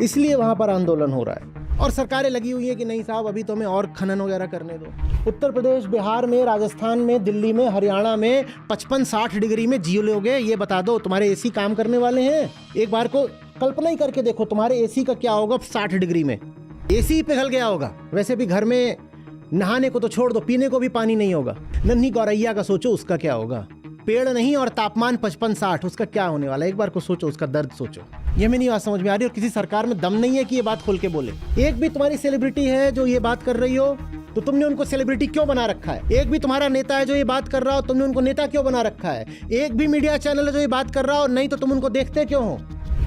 इसलिए वहाँ पर आंदोलन हो रहा है। और सरकारें लगी हुई हैं कि नहीं साहब अभी तो हमें और खनन वगैरह करने दो। उत्तर प्रदेश, बिहार में, राजस्थान में, दिल्ली में, हरियाणा में 55-60 डिग्री में जी लोगे, ये बता दो तुम्हारे एसी काम करने वाले हैं? एक बार को कल्पना ही करके देखो तुम्हारे एसी का क्या होगा 60 डिग्री में। एसी पिघल गया होगा। वैसे भी घर में नहाने को तो छोड़ दो, पीने को भी पानी नहीं होगा। नन्ही गौरैया का सोचो उसका क्या होगा। पेड़ नहीं और तापमान 55-60, उसका क्या होने वाला है? एक बार को सोचो, उसका दर्द सोचो। ये में नहीं बात समझ में आ रही और किसी सरकार में दम नहीं है कि ये बात खोल के बोले। एक भी तुम्हारी सेलिब्रिटी है जो ये बात कर रही हो तो तुमने उनको सेलिब्रिटी क्यों बना रखा है? एक भी तुम्हारा नेता है जो ये बात कर रहा हो, तुमने उनको नेता क्यों बना रखा है? एक भी मीडिया चैनल है जो ये बात कर रहा हो, नहीं तो तुम उनको देखते क्यों हो?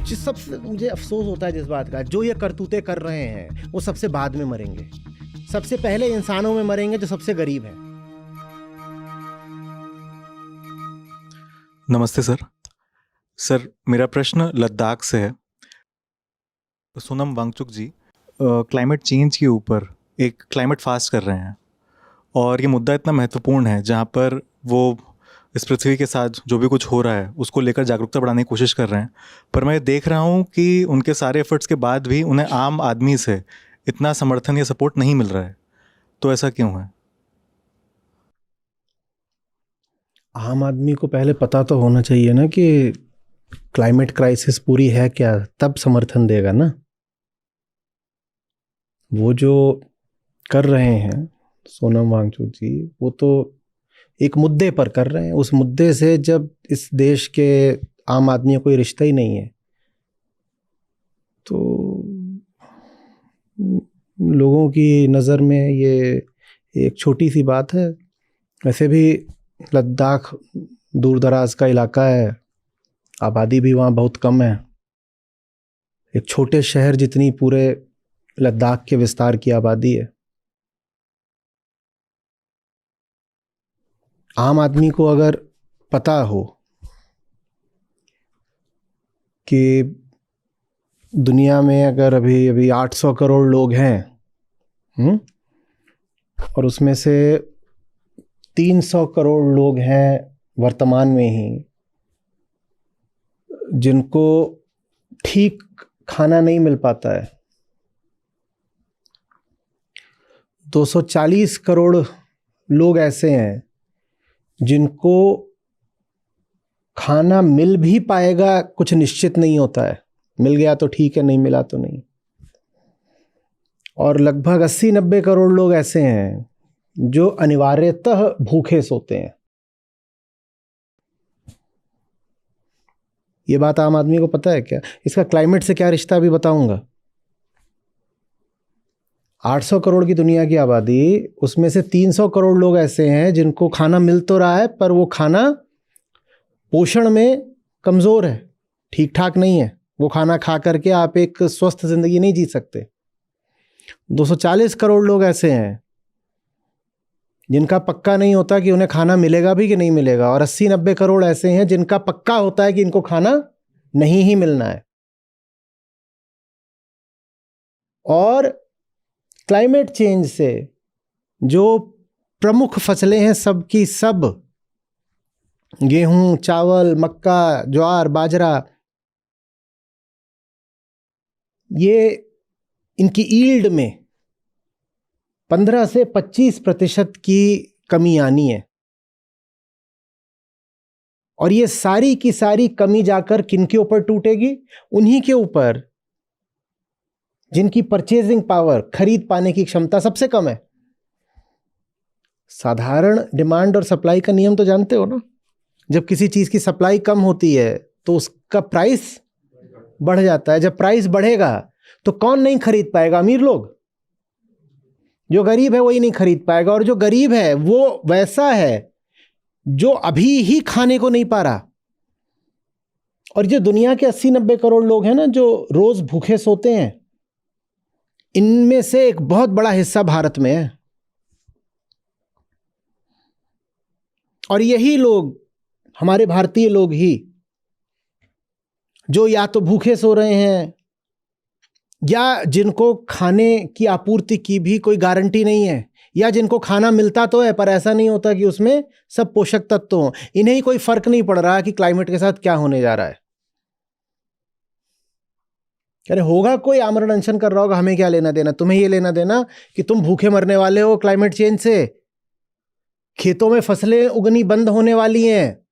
जिस सबसे मुझे अफसोस होता है जिस बात का, जो ये करतूतें कर रहे हैं वो सबसे बाद में मरेंगे। सबसे पहले इंसानों में मरेंगे जो सबसे गरीब हैं। नमस्ते सर। सर मेरा प्रश्न लद्दाख से है। सोनम वांगचुक जी क्लाइमेट चेंज के ऊपर एक क्लाइमेट फास्ट कर रहे हैं और ये मुद्दा इतना महत्वपूर्ण है जहाँ पर वो इस पृथ्वी के साथ जो भी कुछ हो रहा है उसको लेकर जागरूकता बढ़ाने की कोशिश कर रहे हैं। पर मैं देख रहा हूँ कि उनके सारे एफर्ट्स के बाद भी उन्हें आम आदमी से इतना समर्थन या सपोर्ट नहीं मिल रहा है, तो ऐसा क्यों है? आम आदमी को पहले पता तो होना चाहिए ना कि क्लाइमेट क्राइसिस पूरी है क्या, तब समर्थन देगा ना। वो जो कर रहे हैं सोनम वांगचुक जी, वो तो एक मुद्दे पर कर रहे हैं। उस मुद्दे से जब इस देश के आम आदमी को कोई रिश्ता ही नहीं है तो लोगों की नज़र में ये एक छोटी सी बात है। वैसे भी लद्दाख दूर दराज का इलाका है, आबादी भी वहाँ बहुत कम है। एक छोटे शहर जितनी पूरे लद्दाख के विस्तार की आबादी है। आम आदमी को अगर पता हो कि दुनिया में अगर अभी 800 करोड़ लोग हैं और उसमें से 300 करोड़ लोग हैं वर्तमान में ही जिनको ठीक खाना नहीं मिल पाता है, 240 करोड़ लोग ऐसे हैं जिनको खाना मिल भी पाएगा कुछ निश्चित नहीं होता है। मिल गया तो ठीक है, नहीं मिला तो नहीं। और लगभग 80-90 करोड़ लोग ऐसे हैं जो अनिवार्यतः भूखे सोते हैं। ये बात आम आदमी को पता है क्या? इसका क्लाइमेट से क्या रिश्ता अभी बताऊंगा। 800 करोड़ की दुनिया की आबादी, उसमें से 300 करोड़ लोग ऐसे हैं जिनको खाना मिल तो रहा है पर वो खाना पोषण में कमज़ोर है, ठीक ठाक नहीं है। वो खाना खा करके आप एक स्वस्थ ज़िंदगी नहीं जी सकते। 240 करोड़ लोग ऐसे हैं जिनका पक्का नहीं होता कि उन्हें खाना मिलेगा भी कि नहीं मिलेगा। और 80-90 करोड़ ऐसे हैं जिनका पक्का होता है कि इनको खाना नहीं ही मिलना है। और क्लाइमेट चेंज से जो प्रमुख फसलें हैं सब की सब, गेहूं, चावल, मक्का, ज्वार, बाजरा, ये इनकी ईल्ड में 15 से 25% की कमी आनी है। और ये सारी की सारी कमी जाकर किनके ऊपर टूटेगी? उन्हीं के ऊपर जिनकी परचेजिंग पावर, खरीद पाने की क्षमता सबसे कम है। साधारण डिमांड और सप्लाई का नियम तो जानते हो ना। जब किसी चीज की सप्लाई कम होती है तो उसका प्राइस बढ़ जाता है। जब प्राइस बढ़ेगा तो कौन नहीं खरीद पाएगा? अमीर लोग। जो गरीब है वही नहीं खरीद पाएगा। और जो गरीब है वो वैसा है जो अभी ही खाने को नहीं पा रहा। और जो दुनिया के 80-90 करोड़ लोग हैं ना जो रोज भूखे सोते हैं, इनमें से एक बहुत बड़ा हिस्सा भारत में है। और यही लोग, हमारे भारतीय लोग ही, जो या तो भूखे सो रहे हैं या जिनको खाने की आपूर्ति की भी कोई गारंटी नहीं है, या जिनको खाना मिलता तो है पर ऐसा नहीं होता कि उसमें सब पोषक तत्व हों। इन्हें ही कोई फर्क नहीं पड़ रहा कि क्लाइमेट के साथ क्या होने जा रहा है। अरे होगा, कोई आमरण अनशन कर रहा होगा, हमें क्या लेना देना। तुम्हें ये लेना देना कि तुम भूखे मरने वाले हो क्लाइमेट चेंज से, खेतों में फसलें उगनी बंद होने वाली हैं,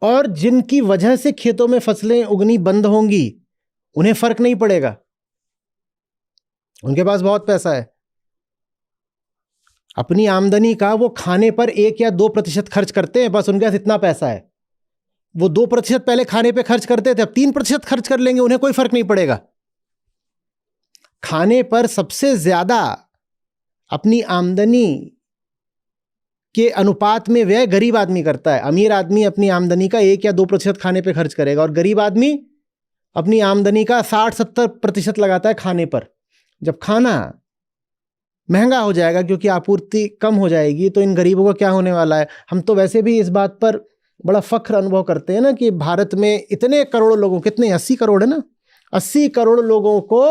और जिनकी वजह से खेतों में फसलें उगनी बंद होंगी उन्हें फर्क नहीं पड़ेगा, उनके पास बहुत पैसा है। अपनी आमदनी का वो खाने पर 1 या 2% खर्च करते हैं, बस उनके पास इतना पैसा है। वो 2% पहले खाने पे खर्च करते थे, अब 3% खर्च कर लेंगे, उन्हें कोई फर्क नहीं पड़ेगा। खाने पर सबसे ज्यादा अपनी आमदनी के अनुपात में व्यय गरीब आदमी करता है। अमीर आदमी अपनी आमदनी का 1 या 2% खाने पे खर्च करेगा, और गरीब आदमी अपनी आमदनी का 60-70% लगाता है खाने पर। जब खाना महंगा हो जाएगा क्योंकि आपूर्ति कम हो जाएगी, तो इन गरीबों का क्या होने वाला है। हम तो वैसे भी इस बात पर बड़ा फख्र अनुभव करते हैं ना कि भारत में इतने करोड़ लोगों, कितने 80 करोड़ है ना, 80 करोड़ लोगों को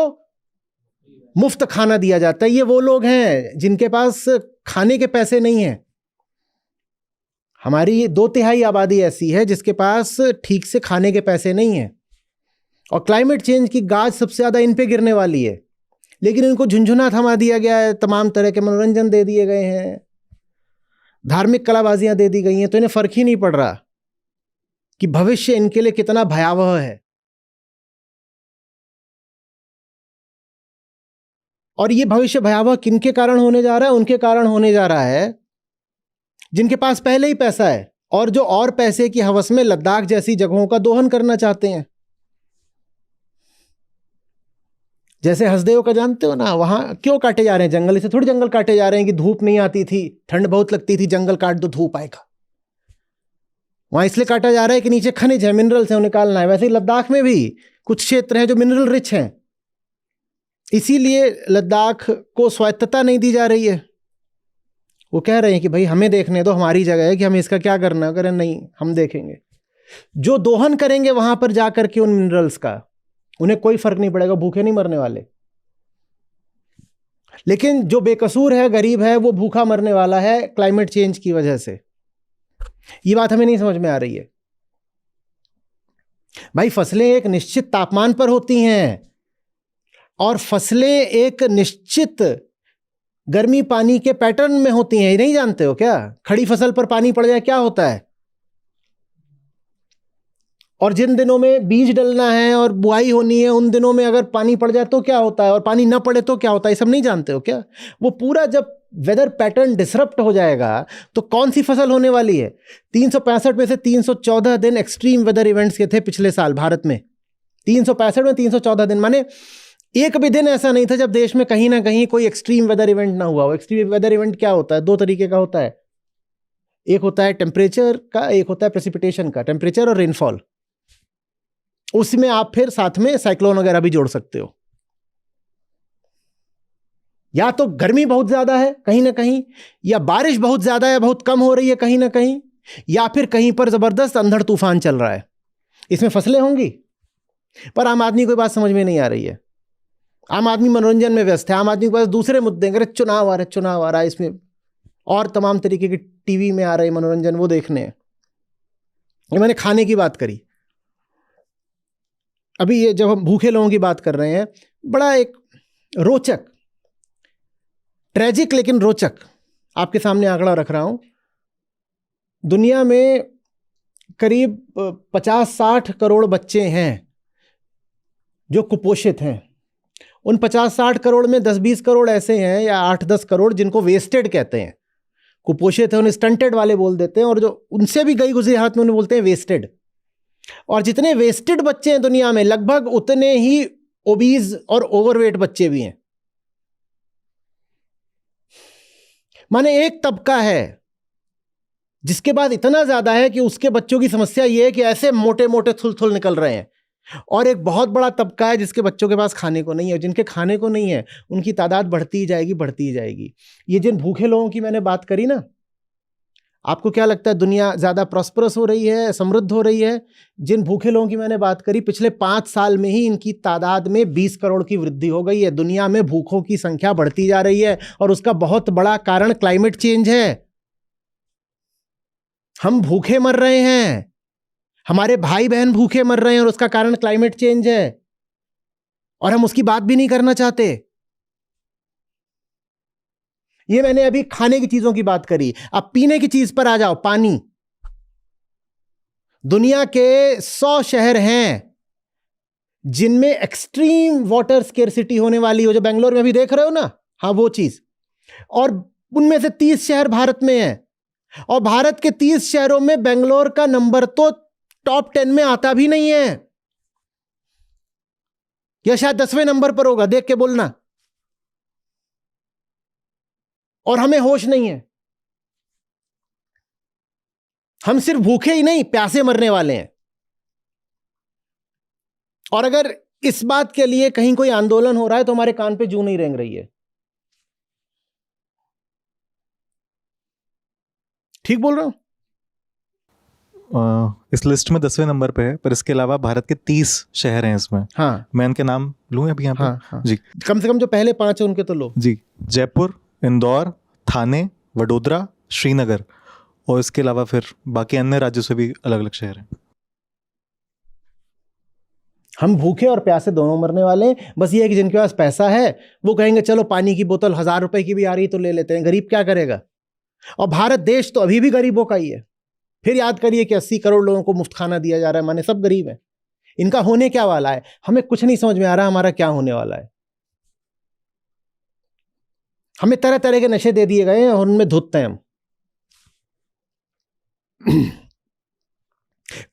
मुफ्त खाना दिया जाता है। ये वो लोग हैं जिनके पास खाने के पैसे नहीं हैं। हमारी 2/3 आबादी ऐसी है जिसके पास ठीक से खाने के पैसे नहीं हैं, और क्लाइमेट चेंज की गाज सबसे ज्यादा इन पे गिरने वाली है। लेकिन इनको झुंझुना थमा दिया गया है, तमाम तरह के मनोरंजन दे दिए गए हैं, धार्मिक कलाबाजियां दे दी गई हैं, तो इन्हें फर्क ही नहीं पड़ रहा कि भविष्य इनके लिए कितना भयावह है। और ये भविष्य भयावह किनके कारण होने जा रहा है? उनके कारण होने जा रहा है जिनके पास पहले ही पैसा है, और जो और पैसे की हवस में लद्दाख जैसी जगहों का दोहन करना चाहते हैं। जैसे हसदेव का जानते हो ना, वहां क्यों काटे जा रहे हैं जंगल? इसे थोड़ी जंगल काटे जा रहे हैं कि धूप नहीं आती थी, ठंड बहुत लगती थी, जंगल काट दो धूप आएगा। वहां इसलिए काटा जा रहा है कि नीचे खनिज है, मिनरल्स है, उन्हें निकालना है। वैसे ही लद्दाख में भी कुछ क्षेत्र हैं जो मिनरल रिच हैं, इसीलिए लद्दाख को स्वायत्तता नहीं दी जा रही है। वो कह रहे हैं कि भाई हमें देखने दो, हमारी जगह है, कि हमें इसका क्या करना है। करें नहीं, हम देखेंगे। जो दोहन करेंगे वहां पर जाकर के उन मिनरल्स का, उन्हें कोई फर्क नहीं पड़ेगा, भूखे नहीं मरने वाले। लेकिन जो बेकसूर है, गरीब है, वो भूखा मरने वाला है क्लाइमेट चेंज की वजह से। ये बात हमें नहीं समझ में आ रही है। भाई फसलें एक निश्चित तापमान पर होती हैं, और फसलें एक निश्चित गर्मी पानी के पैटर्न में होती हैं। ये नहीं जानते हो क्या? खड़ी फसल पर पानी पड़ जाए क्या होता है, और जिन दिनों में बीज डलना है और बुआई होनी है उन दिनों में अगर पानी पड़ जाए तो क्या होता है, और पानी ना पड़े तो क्या होता है। ये सब नहीं जानते हो क्या? वो पूरा जब वेदर पैटर्न डिसरप्ट हो जाएगा तो कौन सी फसल होने वाली है। 365 में से 314 दिन एक्सट्रीम वेदर इवेंट्स के थे पिछले साल भारत में। 365 में 314 दिन, माने एक भी दिन ऐसा नहीं था जब देश में कहीं ना कहीं कोई एक्सट्रीम वेदर इवेंट ना हुआ हो। एक्सट्रीम वेदर इवेंट क्या होता है? 2 तरीके का होता है। एक होता है टेम्परेचर का, एक होता है प्रेसिपिटेशन का। टेम्परेचर और रेनफॉल, उसमें आप फिर साथ में साइक्लोन वगैरह भी जोड़ सकते हो। या तो गर्मी बहुत ज्यादा है कहीं ना कहीं, या बारिश बहुत ज्यादा है, बहुत कम हो रही है कहीं ना कहीं, या फिर कहीं पर जबरदस्त अंधड़ तूफान चल रहा है। इसमें फसलें होंगी, पर आम आदमी को ये बात समझ में नहीं आ रही है। आम आदमी मनोरंजन में व्यस्त है। आम आदमी के पास दूसरे मुद्दे हैं, चुनाव आ रहा है, इसमें और तमाम तरीके के टीवी में आ रहे मनोरंजन, वो देखने हैं। ये मैंने खाने की बात करी। अभी ये जब हम भूखे लोगों की बात कर रहे हैं, बड़ा एक रोचक, ट्रेजिक लेकिन रोचक आपके सामने आंकड़ा रख रहा हूं। दुनिया में करीब 50-60 करोड़ बच्चे हैं जो कुपोषित हैं। उन 50-60 करोड़ में 10-20 करोड़ ऐसे हैं, या 8-10 करोड़, जिनको वेस्टेड कहते हैं। कुपोषित है उन्हें स्टंटेड वाले बोल देते हैं, और जो उनसे भी गई गुजरी हाथ में उन्हें बोलते हैं वेस्टेड। और जितने वेस्टेड बच्चे हैं दुनिया में, लगभग उतने ही ओबीज और ओवरवेट बच्चे भी हैं। माने एक तबका है जिसके बाद इतना ज्यादा है कि उसके बच्चों की समस्या यह है कि ऐसे मोटे मोटे थुल निकल रहे हैं, और एक बहुत बड़ा तबका है जिसके बच्चों के पास खाने को नहीं है। जिनके खाने को नहीं है उनकी तादाद बढ़ती ही जाएगी, बढ़ती ही जाएगी। ये जिन भूखे लोगों की मैंने बात करी ना, आपको क्या लगता है दुनिया ज्यादा प्रॉस्परस हो रही है, समृद्ध हो रही है? जिन भूखे लोगों की मैंने बात करी, पिछले 5 साल में ही इनकी तादाद में 20 करोड़ की वृद्धि हो गई है। दुनिया में भूखों की संख्या बढ़ती जा रही है, और उसका बहुत बड़ा कारण क्लाइमेट चेंज है। हम भूखे मर रहे हैं, हमारे भाई बहन भूखे मर रहे हैं और उसका कारण क्लाइमेट चेंज है, और हम उसकी बात भी नहीं करना चाहते। ये मैंने अभी खाने की चीजों की बात करी। अब पीने की चीज पर आ जाओ, पानी। दुनिया के 100 शहर हैं जिनमें एक्सट्रीम वाटर स्केर्सिटी होने वाली हो, जो बेंगलोर में भी देख रहे हो ना, हाँ वो चीज। और उनमें से 30 शहर भारत में हैं, और भारत के 30 शहरों में बेंगलोर का नंबर तो टॉप 10 में आता भी नहीं है, या शायद 10वें नंबर पर होगा, देख के बोलना। और हमें होश नहीं है। हम सिर्फ भूखे ही नहीं, प्यासे मरने वाले हैं। और अगर इस बात के लिए कहीं कोई आंदोलन हो रहा है तो हमारे कान पे जूं नहीं रेंग रही है। ठीक बोल रहा हूं? इस लिस्ट में 10वें नंबर पे है, पर इसके अलावा भारत के 30 शहर हैं इसमें। हाँ, मैं इनके नाम लूँ अभी यहाँ पे? हाँ, हाँ। जी, कम से कम जो पहले 5 है उनके तो लो। जी। जयपुर, इंदौर, थाने, वडोदरा, श्रीनगर, और इसके अलावा फिर बाकी अन्य राज्यों से भी अलग अलग शहर हैं। हम भूखे और प्यासे दोनों मरने वाले हैं। बस ये है कि जिनके पास पैसा है वो कहेंगे चलो पानी की बोतल 1000 रुपए की भी आ रही है तो ले लेते हैं। गरीब क्या करेगा? और भारत देश तो अभी भी गरीबों का ही है। फिर याद करिए कि 80 करोड़ लोगों को मुफ्त खाना दिया जा रहा है, माने सब गरीब हैं। इनका होने क्या वाला है? हमें कुछ नहीं समझ में आ रहा हमारा क्या होने वाला है। हमें तरह तरह के नशे दे दिए गए हैं और उनमें धुतते हैं हम।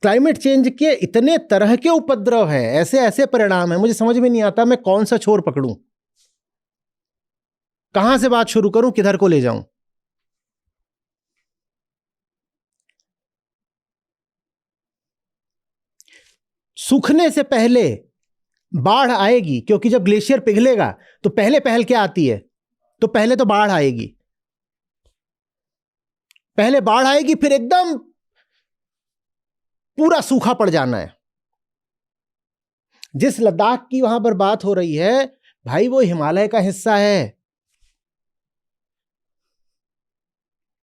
क्लाइमेट चेंज के इतने तरह के उपद्रव हैं, ऐसे ऐसे परिणाम हैं, मुझे समझ में नहीं आता मैं कौन सा छोर पकड़ूं, कहां से बात शुरू करूं, किधर को ले जाऊं। सूखने से पहले बाढ़ आएगी, क्योंकि जब ग्लेशियर पिघलेगा तो पहले पहल क्या आती है? तो पहले तो बाढ़ आएगी। पहले बाढ़ आएगी, फिर एकदम पूरा सूखा पड़ जाना है। जिस लद्दाख की वहां पर बात हो रही है भाई, वो हिमालय का हिस्सा है।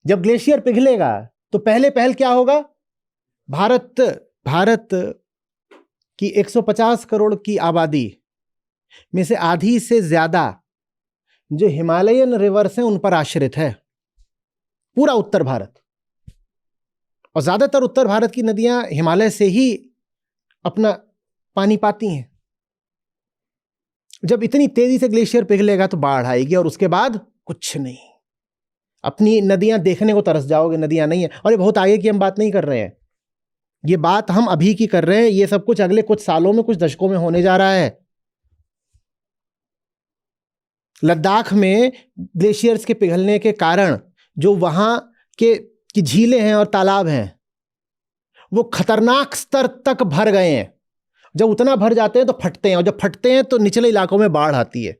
जब ग्लेशियर पिघलेगा तो पहले पहल क्या होगा? भारत की 150 करोड़ की आबादी में से आधी से ज्यादा जो हिमालयन रिवर्स हैं उन पर आश्रित है, पूरा उत्तर भारत। और ज्यादातर उत्तर भारत की नदियां हिमालय से ही अपना पानी पाती हैं। जब इतनी तेजी से ग्लेशियर पिघलेगा तो बाढ़ आएगी, और उसके बाद कुछ नहीं। अपनी नदियां देखने को तरस जाओगे, नदियां नहीं है। और ये बहुत आगे की हम बात नहीं कर रहे हैं, ये बात हम अभी की कर रहे हैं। ये सब कुछ अगले कुछ सालों में, कुछ दशकों में होने जा रहा है। लद्दाख में ग्लेशियर्स के पिघलने के कारण जो वहां के की झीलें हैं और तालाब हैं वो खतरनाक स्तर तक भर गए हैं। जब उतना भर जाते हैं तो फटते हैं, और जब फटते हैं तो निचले इलाकों में बाढ़ आती है।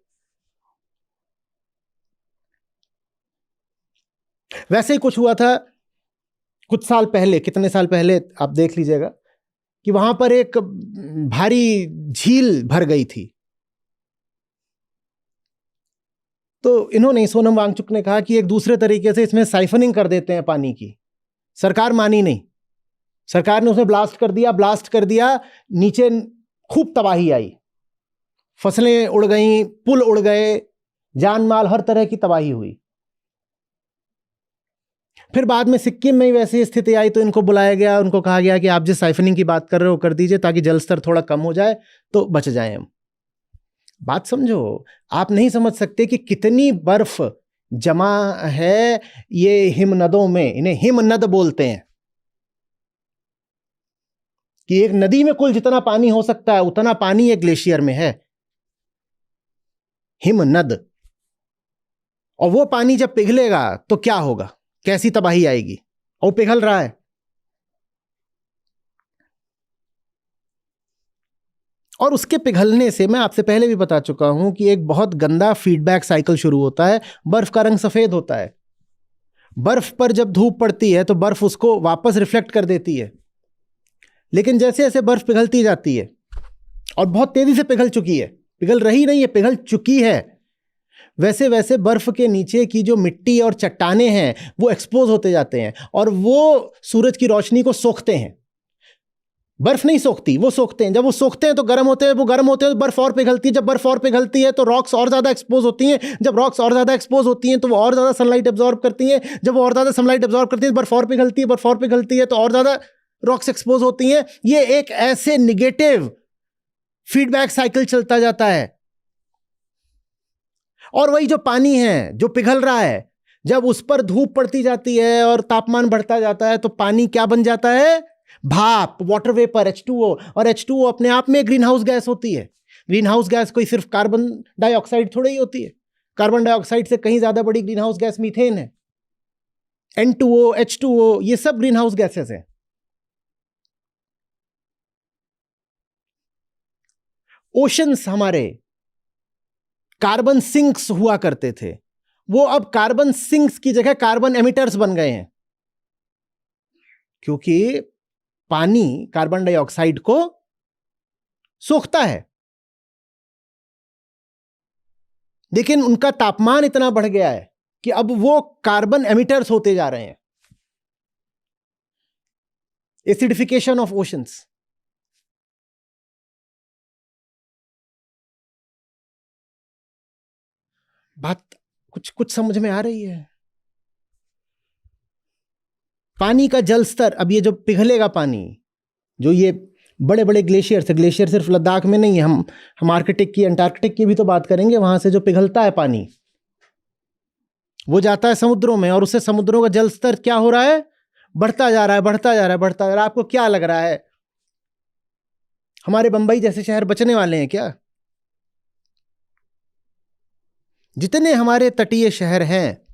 वैसे ही कुछ हुआ था कुछ साल पहले, कितने साल पहले आप देख लीजिएगा, कि वहां पर एक भारी झील भर गई थी। तो इन्होंने, सोनम वांगचुक ने कहा कि एक दूसरे तरीके से इसमें साइफनिंग कर देते हैं पानी की। सरकार मानी नहीं। सरकार ने उसमें ब्लास्ट कर दिया, नीचे खूब तबाही आई, फसलें उड़ गईं, पुल उड़ गए, जान माल हर तरह की तबाही हुई। फिर बाद में सिक्किम में वैसी स्थिति आई तो इनको बुलाया गया, उनको कहा गया कि आप जिस साइफनिंग की बात कर रहे हो कर दीजिए ताकि जल स्तर थोड़ा कम हो जाए तो बच जाएं हम। बात समझो, आप नहीं समझ सकते कि कितनी बर्फ जमा है ये हिमनदों में। इन्हें हिमनद बोलते हैं, कि एक नदी में कुल जितना पानी हो सकता है उतना पानी एक ग्लेशियर में है, हिमनद। और वो पानी जब पिघलेगा तो क्या होगा, कैसी तबाही आएगी। और पिघल रहा है। और उसके पिघलने से, मैं आपसे पहले भी बता चुका हूं कि एक बहुत गंदा फीडबैक साइकिल शुरू होता है। बर्फ का रंग सफेद होता है। बर्फ पर जब धूप पड़ती है तो बर्फ उसको वापस रिफ्लेक्ट कर देती है। लेकिन जैसे जैसे बर्फ पिघलती जाती है, और बहुत तेजी से पिघल चुकी है, पिघल रही नहीं है, पिघल चुकी है, वैसे वैसे बर्फ के नीचे की जो मिट्टी और चट्टानें हैं वो एक्सपोज होते जाते हैं और वो सूरज की रोशनी को सोखते हैं। बर्फ नहीं सोखती, वो सोखते हैं। जब वो सोखते हैं तो गर्म होते हैं, वो गर्म होते हैं तो बर्फ और पिघलती है। जब बर्फ और पिघलती है तो रॉक्स और ज़्यादा एक्सपोज होती हैं। जब रॉक्स और ज़्यादा एक्सपोज होती हैं तो वो और ज़्यादा सनलाइट एब्जॉर्ब करती हैं। जब वो और ज़्यादा सनलाइट एब्जॉर्ब करती है, बर्फ और पिघलती है, बर्फ और पिघलती है तो और ज़्यादा रॉक्स एक्सपोज होती हैं। ये एक ऐसे निगेटिव फीडबैक साइकिल चलता जाता है। और वही जो पानी है जो पिघल रहा है, जब उस पर धूप पड़ती जाती है और तापमान बढ़ता जाता है तो पानी क्या बन जाता है? भाप, वाटर वेपर, H2O। और H2O अपने आप में ग्रीन हाउस गैस होती है। ग्रीन हाउस गैस कोई सिर्फ कार्बन डाइऑक्साइड थोड़ी ही होती है। कार्बन डाइऑक्साइड से कहीं ज्यादा बड़ी ग्रीन हाउस गैस मीथेन है। N2O, H2O, ये सब ग्रीन हाउस गैसेस हैं। ओशंस हमारे कार्बन सिंक्स हुआ करते थे, वो अब कार्बन सिंक्स की जगह कार्बन एमिटर्स बन गए हैं, क्योंकि पानी कार्बन डाइऑक्साइड को सोखता है। लेकिन उनका तापमान इतना बढ़ गया है कि अब वो कार्बन एमिटर्स होते जा रहे हैं। Acidification of oceans. बात कुछ कुछ समझ में आ रही है? पानी का जल स्तर, अब ये जो पिघलेगा पानी, जो ये बड़े बड़े ग्लेशियर है, ग्लेशियर सिर्फ लद्दाख में नहीं है, हम आर्कटिक की, अंटार्कटिक की भी तो बात करेंगे। वहां से जो पिघलता है पानी, वो जाता है समुद्रों में, और उससे समुद्रों का जल स्तर क्या हो रहा है? बढ़ता जा रहा है, बढ़ता जा रहा है, बढ़ता जा रहा है। आपको क्या लग रहा है हमारे बंबई जैसे शहर बचने वाले हैं क्या? जितने हमारे तटीय शहर हैं,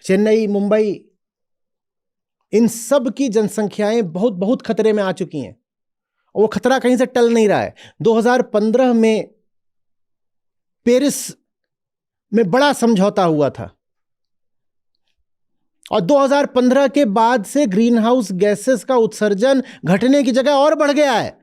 चेन्नई, मुंबई, इन सब की जनसंख्याएं बहुत बहुत खतरे में आ चुकी हैं, और वो खतरा कहीं से टल नहीं रहा है। 2015 में पेरिस में बड़ा समझौता हुआ था, और 2015 के बाद से ग्रीन हाउस गैसेस का उत्सर्जन घटने की जगह और बढ़ गया है।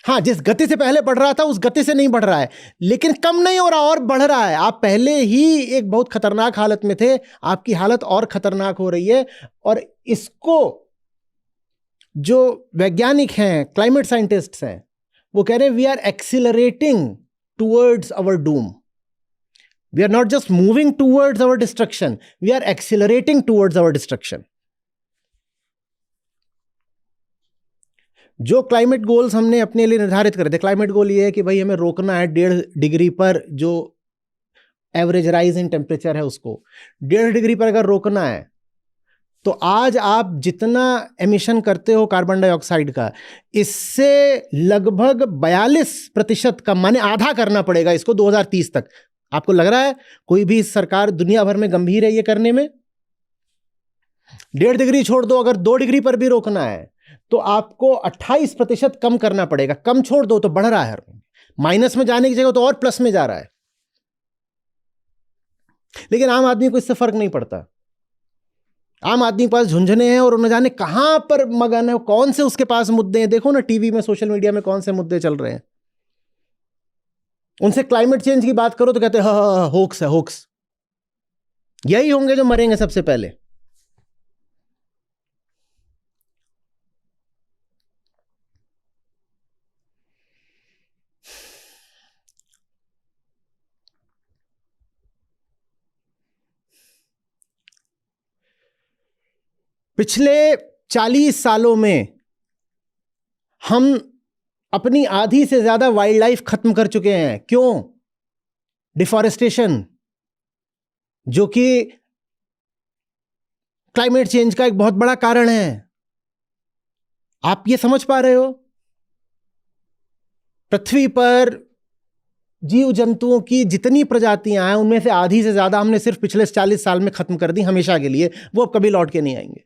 हाँ, जिस गति से पहले बढ़ रहा था उस गति से नहीं बढ़ रहा है, लेकिन कम नहीं हो रहा, और बढ़ रहा है। आप पहले ही एक बहुत खतरनाक हालत में थे, आपकी हालत और खतरनाक हो रही है। और इसको जो वैज्ञानिक हैं, क्लाइमेट साइंटिस्ट्स हैं, वो कह रहे हैं we are accelerating towards our doom. We are not just moving towards our destruction, we are accelerating towards our destruction. जो क्लाइमेट गोल्स हमने अपने लिए निर्धारित करे थे, क्लाइमेट गोल ये है कि भाई हमें रोकना है 1.5 डिग्री पर, जो एवरेज राइज इन टेम्परेचर है उसको 1.5 डिग्री पर अगर रोकना है, तो आज आप जितना एमिशन करते हो कार्बन डाइऑक्साइड का, इससे लगभग 42% कम, माने आधा करना पड़ेगा इसको 2030 तक। आपको लग रहा है कोई भी सरकार दुनिया भर में गंभीर है ये करने में? 1.5 डिग्री छोड़ दो, अगर 2 डिग्री पर भी रोकना है तो आपको 28% कम करना पड़ेगा। कम छोड़ दो तो बढ़ रहा है, माइनस में जाने की जगह तो और प्लस में जा रहा है। लेकिन आम आदमी को इससे फर्क नहीं पड़ता। आम आदमी के पास झुंझुने हैं और न जाने कहां पर मगन है, कौन से उसके पास मुद्दे हैं। देखो ना टीवी में, सोशल मीडिया में कौन से मुद्दे चल रहे हैं। उनसे क्लाइमेट चेंज की बात करो तो कहते हैं हाँ, होक्स है, होक्स। यही होंगे जो मरेंगे सबसे पहले। पिछले 40 सालों में हम अपनी आधी से ज्यादा वाइल्ड लाइफ खत्म कर चुके हैं। क्यों? डिफॉरेस्टेशन, जो कि क्लाइमेट चेंज का एक बहुत बड़ा कारण है। आप ये समझ पा रहे हो? पृथ्वी पर जीव जंतुओं की जितनी प्रजातियां हैं, उनमें से आधी से ज्यादा हमने सिर्फ पिछले 40 साल में खत्म कर दी, हमेशा के लिए। वो अब कभी लौट के नहीं आएंगे।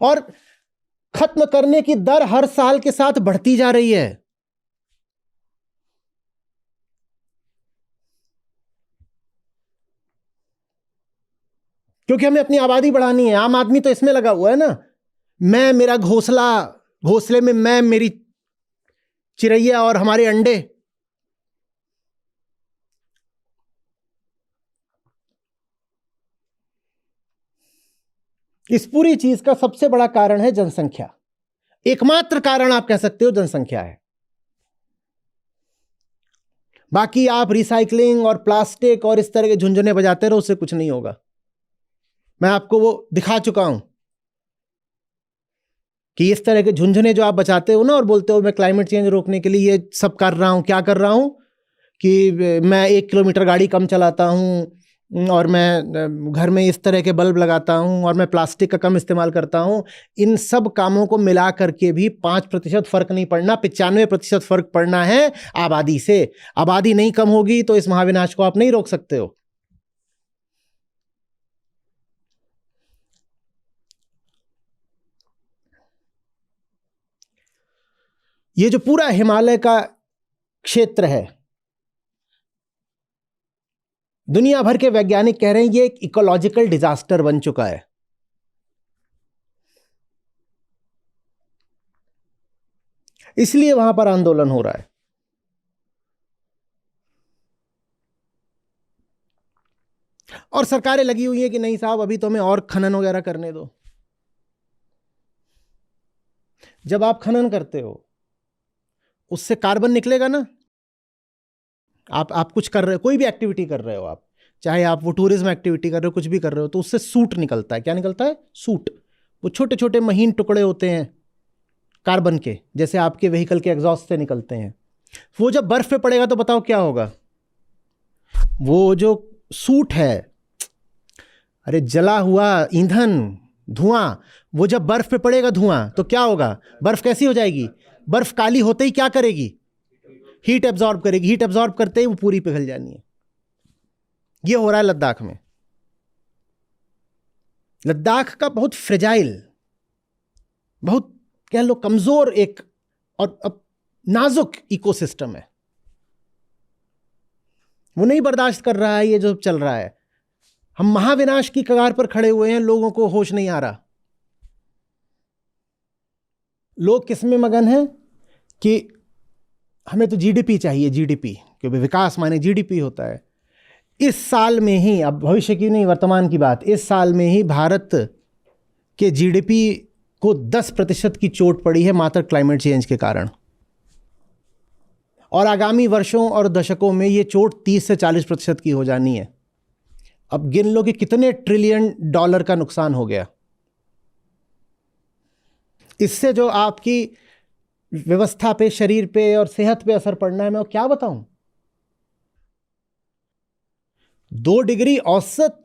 और खत्म करने की दर हर साल के साथ बढ़ती जा रही है। क्योंकि हमें अपनी आबादी बढ़ानी है। आम आदमी तो इसमें लगा हुआ है ना, मैं, मेरा घोंसला, घोंसले में मैं, मेरी चिड़ैया और हमारे अंडे। इस पूरी चीज का सबसे बड़ा कारण है जनसंख्या। एकमात्र कारण आप कह सकते हो जनसंख्या है। बाकी आप रिसाइकलिंग और प्लास्टिक और इस तरह के झुंझुने बजाते रहो, उससे कुछ नहीं होगा। मैं आपको वो दिखा चुका हूं कि इस तरह के झुंझुने जो आप बचाते हो ना और बोलते हो मैं क्लाइमेट चेंज रोकने के लिए ये सब कर रहा हूं, क्या कर रहा हूं कि मैं 1 किलोमीटर गाड़ी कम चलाता हूं और मैं घर में इस तरह के बल्ब लगाता हूं और मैं प्लास्टिक का कम इस्तेमाल करता हूं। इन सब कामों को मिला करके भी 5% फर्क नहीं पड़ना, 95% फर्क पड़ना है आबादी से। आबादी नहीं कम होगी तो इस महाविनाश को आप नहीं रोक सकते हो। ये जो पूरा हिमालय का क्षेत्र है, दुनिया भर के वैज्ञानिक कह रहे हैं ये एक इकोलॉजिकल डिजास्टर बन चुका है। इसलिए वहां पर आंदोलन हो रहा है। और सरकारें लगी हुई हैं कि नहीं साहब अभी तो हमें और खनन वगैरह करने दो। जब आप खनन करते हो उससे कार्बन निकलेगा ना। आप कुछ कर रहे हो, कोई भी एक्टिविटी कर रहे हो आप, चाहे आप वो टूरिज्म एक्टिविटी कर रहे हो, कुछ भी कर रहे हो, तो उससे सूट निकलता है। क्या निकलता है? सूट। वो छोटे छोटे महीन टुकड़े होते हैं कार्बन के, जैसे आपके व्हीकल के एग्जॉस्ट से निकलते हैं। वो जब बर्फ पे पड़ेगा तो बताओ क्या होगा? वो जो सूट है, अरे जला हुआ ईंधन, धुआं, वो जब बर्फ पे पड़ेगा धुआं तो क्या होगा? बर्फ कैसी हो जाएगी? बर्फ काली होते ही क्या करेगी? हीट एब्जॉर्ब करेगी। हीट एब्जॉर्ब करते ही वो पूरी पिघल जानी है। ये हो रहा है लद्दाख में। लद्दाख का बहुत फ्रेजाइल, बहुत कह लो कमजोर एक और अब नाजुक इकोसिस्टम है। वो नहीं बर्दाश्त कर रहा है ये जो चल रहा है। हम महाविनाश की कगार पर खड़े हुए हैं, लोगों को होश नहीं आ रहा। लोग किस में मगन हैं कि हमें तो जीडीपी चाहिए, जीडीपी, क्योंकि विकास माने जीडीपी होता है। इस साल में ही, अब भविष्य की नहीं वर्तमान की बात, इस साल में ही भारत के जीडीपी को 10% की चोट पड़ी है मात्र क्लाइमेट चेंज के कारण। और आगामी वर्षों और दशकों में ये चोट 30 से 40% की हो जानी है। अब गिन लो कि कितने ट्रिलियन डॉलर का नुकसान हो गया। इससे जो आपकी व्यवस्था पे, शरीर पे और सेहत पे असर पड़ना है, मैं क्या बताऊं। 2 डिग्री औसत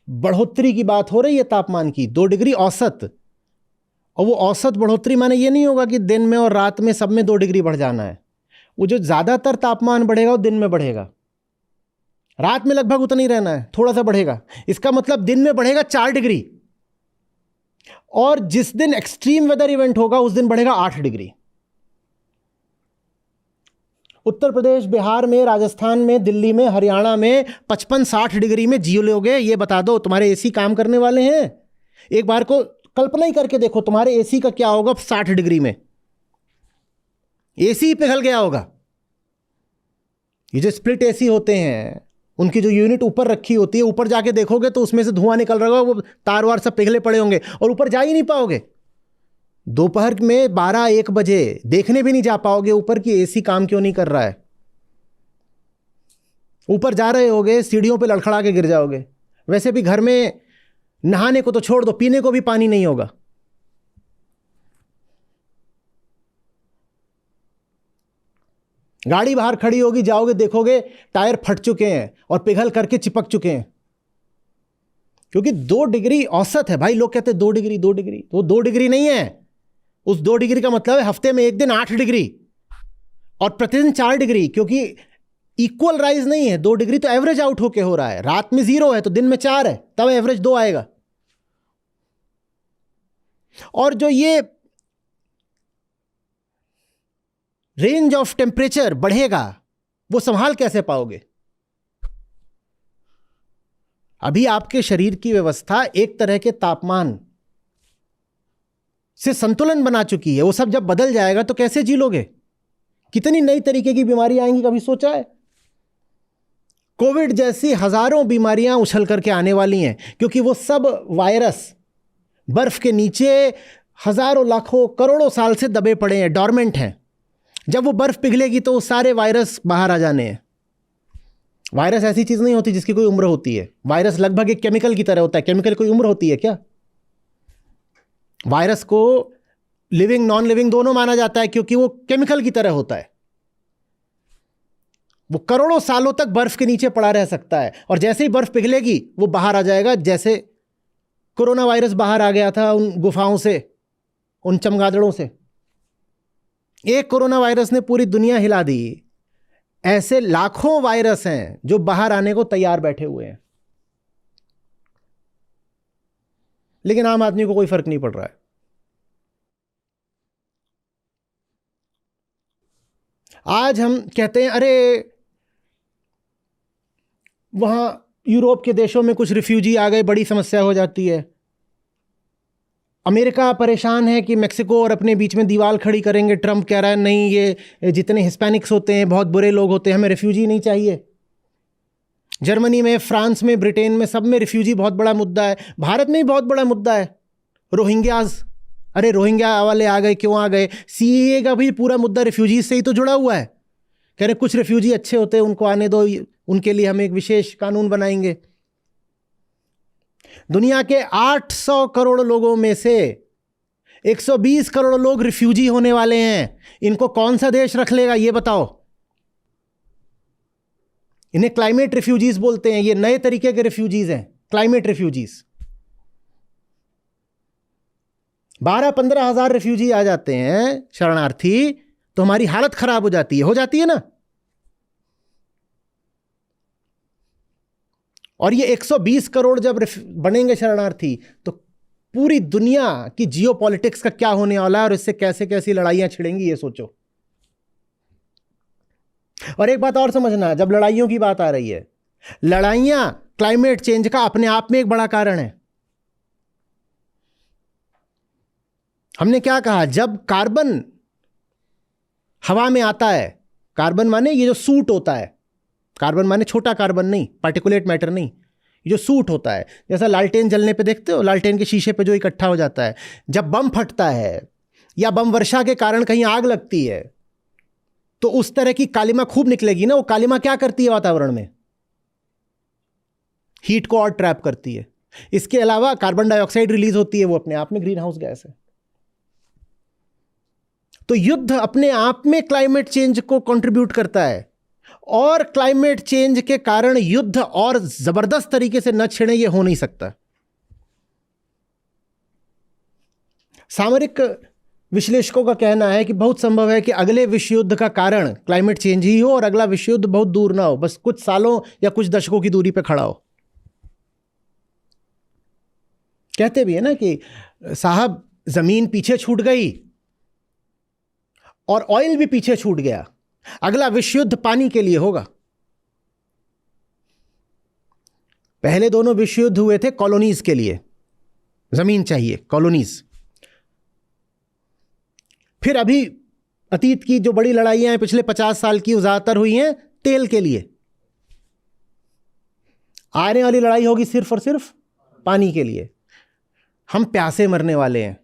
बढ़ोतरी की बात हो रही है तापमान की, 2 डिग्री औसत। और वो औसत बढ़ोतरी माने ये नहीं होगा कि दिन में और रात में सब में 2 डिग्री बढ़ जाना है। वो जो ज्यादातर तापमान बढ़ेगा वो दिन में बढ़ेगा, रात में लगभग उतना ही रहना है, थोड़ा सा बढ़ेगा। इसका मतलब दिन में बढ़ेगा 4 डिग्री, और जिस दिन एक्सट्रीम वेदर इवेंट होगा उस दिन बढ़ेगा 8 डिग्री। उत्तर प्रदेश, बिहार में, राजस्थान में, दिल्ली में, हरियाणा में 55-60 डिग्री में जी लोगे। ये बता दो तुम्हारे एसी काम करने वाले हैं? एक बार को कल्पना ही करके देखो तुम्हारे एसी का क्या होगा 60 डिग्री में। एसी पिघल गया होगा। ये जो स्प्लिट एसी होते हैं उनकी जो यूनिट ऊपर रखी होती है, ऊपर जाके देखोगे तो उसमें से धुआं निकल रहा होगा, वो तार वार सब पिघले पड़े होंगे और ऊपर जा ही नहीं पाओगे। दोपहर में 12-1 बजे देखने भी नहीं जा पाओगे ऊपर की एसी काम क्यों नहीं कर रहा है। ऊपर जा रहे होगे, सीढ़ियों पे लड़खड़ा के गिर जाओगे। वैसे भी घर में नहाने को तो छोड़ दो, पीने को भी पानी नहीं होगा। गाड़ी बाहर खड़ी होगी, जाओगे देखोगे टायर फट चुके हैं और पिघल करके चिपक चुके हैं, क्योंकि 2 डिग्री औसत है भाई। लोग कहते हैं 2 डिग्री 2 डिग्री, तो 2 डिग्री नहीं है। उस 2 डिग्री का मतलब है हफ्ते में एक दिन 8 डिग्री और प्रतिदिन 4 डिग्री, क्योंकि इक्वल राइज नहीं है। 2 डिग्री तो एवरेज आउट होके हो रहा है। रात में 0 है तो दिन में 4 है, तब एवरेज 2 आएगा। और जो ये रेंज ऑफ टेम्परेचर बढ़ेगा वो संभाल कैसे पाओगे? अभी आपके शरीर की व्यवस्था एक तरह के तापमान से संतुलन बना चुकी है। वो सब जब बदल जाएगा तो कैसे जी लोगे? कितनी नई तरीके की बीमारी आएंगी, कभी सोचा है? कोविड जैसी हजारों बीमारियां उछल करके आने वाली हैं, क्योंकि वो सब वायरस बर्फ के नीचे हजारों लाखों करोड़ों साल से दबे पड़े हैं, डॉर्मेंट हैं। जब वो बर्फ पिघलेगी तो वो सारे वायरस बाहर आ जाने हैं। वायरस ऐसी चीज नहीं होती जिसकी कोई उम्र होती है। वायरस लगभग एक केमिकल की तरह होता है। केमिकल कोई उम्र होती है क्या? वायरस को लिविंग नॉन लिविंग दोनों माना जाता है क्योंकि वो केमिकल की तरह होता है। वो करोड़ों सालों तक बर्फ के नीचे पड़ा रह सकता है और जैसे ही बर्फ पिघलेगी वो बाहर आ जाएगा। जैसे कोरोना वायरस बाहर आ गया था उन गुफाओं से, उन चमगादड़ों से। एक कोरोना वायरस ने पूरी दुनिया हिला दी। ऐसे लाखों वायरस हैं जो बाहर आने को तैयार बैठे हुए हैं, लेकिन आम आदमी को कोई फर्क नहीं पड़ रहा है। आज हम कहते हैं अरे वहां यूरोप के देशों में कुछ रिफ्यूजी आ गए, बड़ी समस्या हो जाती है। अमेरिका परेशान है कि मेक्सिको और अपने बीच में दीवार खड़ी करेंगे। ट्रंप कह रहा है नहीं, ये जितने हिस्पैनिक्स होते हैं बहुत बुरे लोग होते हैं, हमें रिफ्यूजी नहीं चाहिए। जर्मनी में, फ्रांस में, ब्रिटेन में, सब में रिफ्यूजी बहुत बड़ा मुद्दा है। भारत में भी बहुत बड़ा मुद्दा है, रोहिंग्याज। अरे रोहिंग्या वाले आ गए, क्यों आ गए? सीएए का भी पूरा मुद्दा रिफ्यूजीज से ही तो जुड़ा हुआ है। कह रहे कुछ रिफ्यूजी अच्छे होते हैं, उनको आने दो, उनके लिए हम एक विशेष कानून बनाएंगे। दुनिया के 800 करोड़ लोगों में से 120 करोड़ लोग रिफ्यूजी होने वाले हैं। इनको कौन सा देश रख लेगा ये बताओ? इन्हें क्लाइमेट रिफ्यूजीज बोलते हैं। ये नए तरीके के रिफ्यूजीज हैं, क्लाइमेट रिफ्यूजीज। 12-15 हजार रिफ्यूजी आ जाते हैं, शरणार्थी, तो हमारी हालत खराब हो जाती है ना। और ये 120 करोड़ जब बनेंगे शरणार्थी तो पूरी दुनिया की जियोपॉलिटिक्स का क्या होने वाला है और इससे कैसे कैसी लड़ाइयां छिड़ेंगी ये सोचो। और एक बात और समझना, जब लड़ाइयों की बात आ रही है, लड़ाइयां क्लाइमेट चेंज का अपने आप में एक बड़ा कारण है। हमने क्या कहा, जब कार्बन हवा में आता है, कार्बन माने ये जो सूट होता है, कार्बन माने छोटा कार्बन नहीं, पार्टिकुलेट मैटर नहीं, ये जो सूट होता है, जैसा लालटेन जलने पे देखते हो, लालटेन के शीशे पे जो इकट्ठा हो जाता है, जब बम फटता है या बम वर्षा के कारण कहीं आग लगती है तो उस तरह की कालिमा खूब निकलेगी ना। वो कालिमा क्या करती है वातावरण में? हीट को और ट्रैप करती है। इसके अलावा कार्बन डाइऑक्साइड रिलीज होती है, वो अपने आप में ग्रीन हाउस गैस है। तो युद्ध अपने आप में क्लाइमेट चेंज को कंट्रीब्यूट करता है और क्लाइमेट चेंज के कारण युद्ध और जबरदस्त तरीके से न छिड़े ये हो नहीं सकता। सामरिक विश्लेषकों का कहना है कि बहुत संभव है कि अगले विश्व युद्ध का कारण क्लाइमेट चेंज ही हो और अगला विश्व युद्ध बहुत दूर ना हो, बस कुछ सालों या कुछ दशकों की दूरी पर खड़ा हो। कहते भी है ना कि साहब जमीन पीछे छूट गई और ऑयल भी पीछे छूट गया, अगला विश्व युद्ध पानी के लिए होगा। पहले दोनों विश्व युद्ध हुए थे कॉलोनीज के लिए, जमीन चाहिए, कॉलोनीज। फिर अभी अतीत की जो बड़ी लड़ाइयां हैं पिछले 50 साल की, ज्यादातर हुई हैं तेल के लिए। आने वाली लड़ाई होगी सिर्फ और सिर्फ पानी के लिए। हम प्यासे मरने वाले हैं।